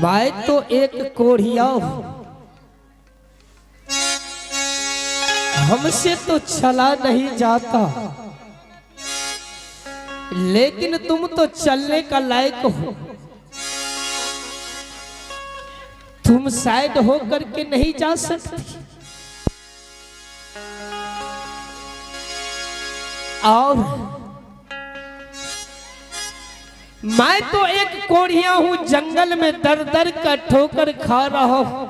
मैं तो एक कोढ़िया हूं, हमसे तो चला नहीं जाता, लेकिन तुम तो चलने का लायक हो। तुम साइड हो करके नहीं जा सकती, और मैं तो एक कोढ़िया हूं, जंगल में दर दर का ठोकर खा रहा हूं,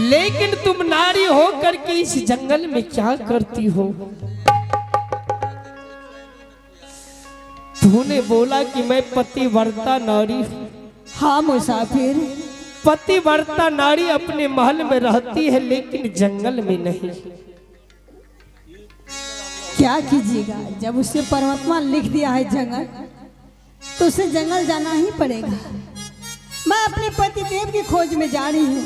लेकिन तुम नारी हो करके इस जंगल में क्या करती हो? तूने बोला कि मैं पतिव्रता नारी हूं। हाँ मुसाफिर, पतिव्रता नारी अपने महल में रहती है, लेकिन जंगल में नहीं। क्या कीजिएगा, जब उसे परमात्मा लिख दिया है जंगल, तो उसे जंगल जाना ही पड़ेगा। मैं अपने पति देव की खोज में जा रही हूँ।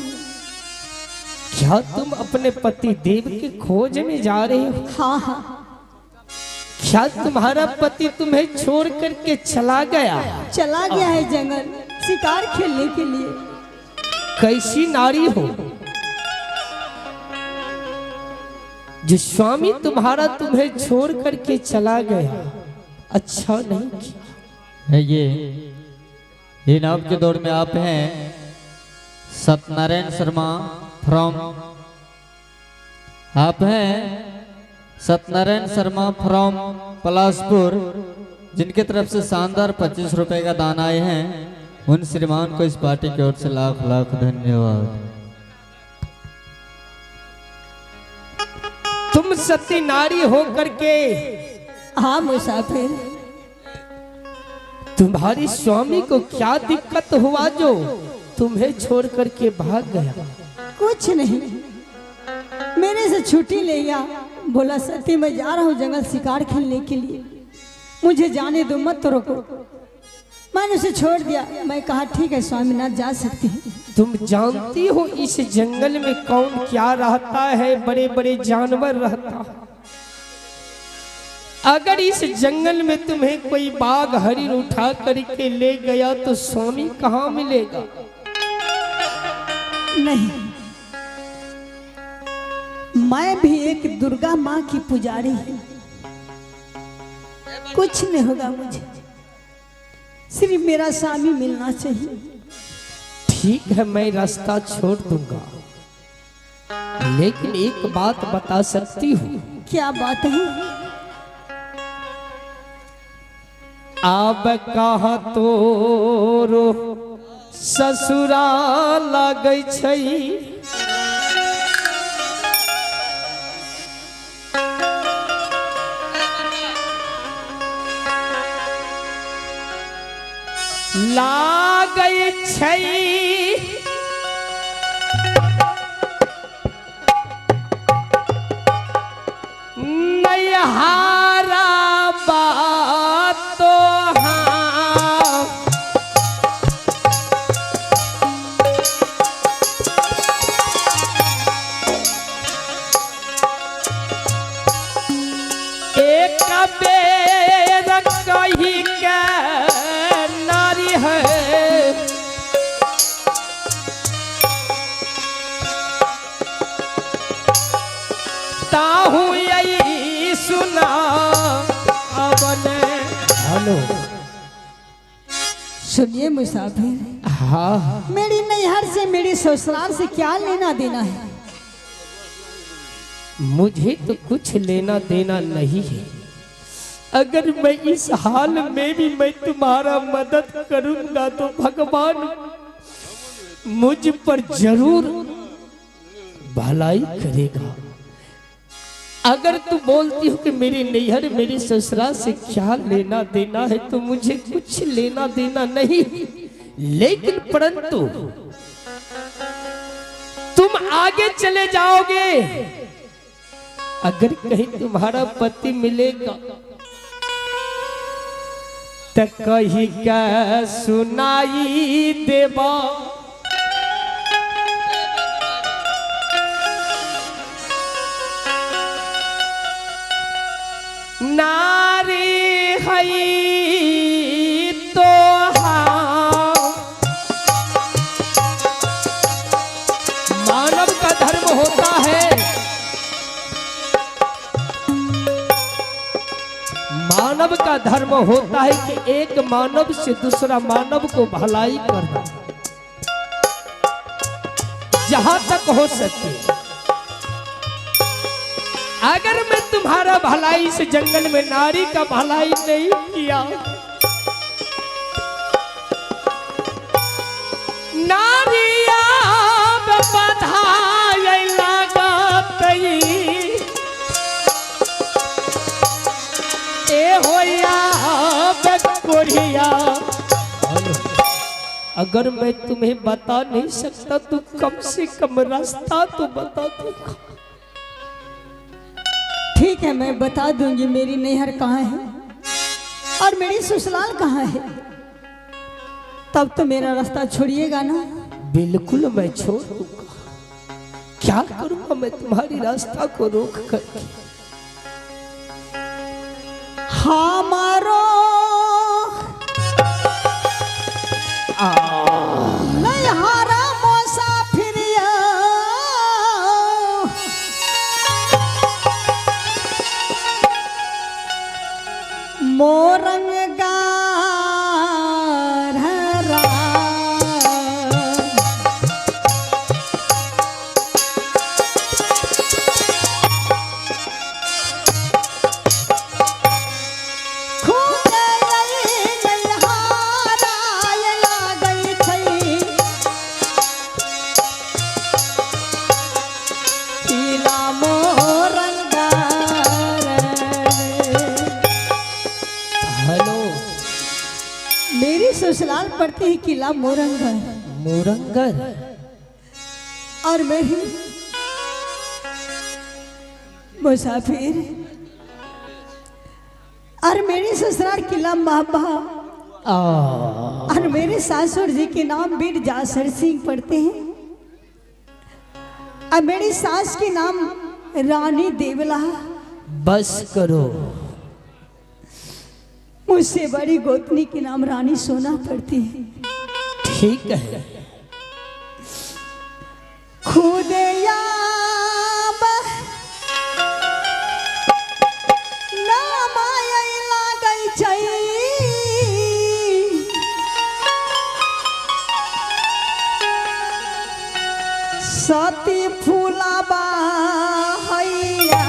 क्या तुम अपने पति देव की खोज में जा रही हो? हाँ हाँ। क्या तुम्हारा पति तुम्हें छोड़ करके चला गया? चला गया है जंगल शिकार खेलने के लिए। कैसी नारी हो जो स्वामी तुम्हारा तुम्हें छोड़ करके चला गया? अच्छा नहीं किया। ये नाम के दौर में आप हैं सत्यनारायण शर्मा फ्रॉम, आप हैं सत्यनारायण शर्मा फ्रॉम पलासपुर, जिनके तरफ से शानदार 25 रुपए का दान आए हैं। उन श्रीमान को इस पार्टी की ओर से लाख लाख धन्यवाद। तुम सती नारी हो करके, हाँ मुसाफिर, तुम्हारी स्वामी को क्या दिक्कत हुआ जो तुम्हें छोड़ करके भाग गया? कुछ नहीं, मेरे से छुट्टी ले गया, बोला सती मैं जा रहा हूँ जंगल शिकार खेलने के लिए, मुझे जाने दो, मत रोको। मैंने उसे छोड़ दिया। मैं कहा ठीक है स्वामीनाथ, जा सकती हैं। तुम जानती हो इस जंगल में कौन क्या रहता है? बड़े बड़े जानवर रहता है। अगर इस जंगल में तुम्हें कोई बाघ हरिण उठा करके ले गया तो स्वामी कहाँ मिलेगा? नहीं, मैं भी एक दुर्गा माँ की पुजारी हूँ, कुछ नहीं होगा मुझे, सिर्फ मेरा स्वामी मिलना चाहिए। ठीक है, मैं रास्ता छोड़ दूंगा, लेकिन एक बात बता सकती हूँ? क्या बात है? अब कहाँ तोरो ससुराल लागै छै, लागै छै नैहारा बात तो हाँ। एक बेर कही के नारी है, ताहू यही सुना अपने। हेलो, सुनिए मुसाफिर, हाँ, मेरी नैहर से, मेरे ससुराल से क्या लेना देना है? मुझे तो कुछ लेना देना नहीं है। अगर मैं इस हाल में भी मैं तुम्हारा मदद करूंगा तो भगवान मुझ पर जरूर भलाई करेगा। अगर तू बोलती हो कि मेरे नैहर मेरे ससुराल से क्या लेना देना है, तो मुझे कुछ लेना देना नहीं, लेकिन परंतु तुम आगे चले जाओगे, अगर कहीं तुम्हारा पति मिलेगा तो कहीं का सुनाई देवा। नारी है तो मानव का धर्म होता है कि एक मानव से दूसरा मानव को भलाई करना, जहां तक हो सके। अगर मैं तुम्हारा भलाई से जंगल में नारी का भलाई नहीं किया, नारिया बधाई लागत ए होया बेकोरिया। अगर मैं तुम्हें बता नहीं सकता तो कम से कम रास्ता तो बता दूंगा। ठीक है, मैं बता दूंगी मेरी नैहर कहाँ है और मेरी ससुराल कहाँ है। तब तो मेरा रास्ता छोड़िएगा ना? बिल्कुल मैं छोड़ दूंगा। क्या करूंगा मैं तुम्हारी रास्ता को रोक कर? हमारो नैहरा मुसाफिरिया मोरंग गारहरा। मेरी ससुराल पड़ती है किला मोरंगर। मोरंगर और मेरी मुसाफिर और मेरी ससुराल किला महाबा और मेरे सासुर जी के नाम वीर जासर सिंह पड़ते हैं और मेरी सास के नाम रानी देवला। बस करो। मुझसे बड़ी गोतनी के नाम रानी सोना पड़ती है। ठीक है। खुदया सती फूलाबा हैया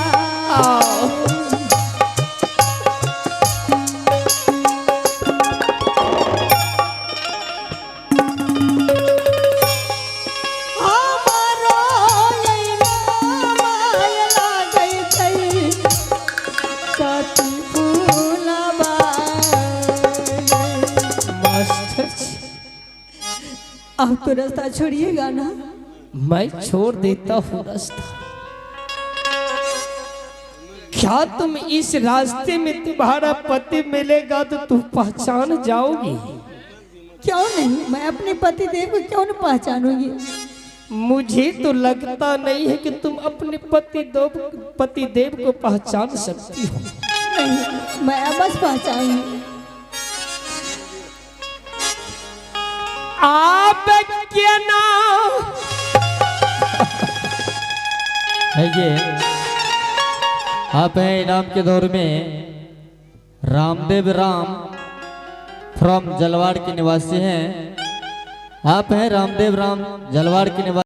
अब तो रास्ता छोड़िएगा ना? मैं छोड़ देता हूँ रास्ता। क्या तुम इस रास्ते में तुम्हारा पति मिलेगा तो तुम पहचान जाओगी? क्यों नहीं, मैं अपने पति देव को क्यों नहीं पहचानूंगी? मुझे तो लगता नहीं है कि तुम अपने पति देव को पहचान सकती हो। नहीं, मैं बस पहचानूंगी। आप क्या नाम है ये? आप हैं इनाम के दौर में रामदेव राम फ्रॉम जलवाड़ के निवासी हैं। आप हैं रामदेव राम जलवाड़ के निवासी।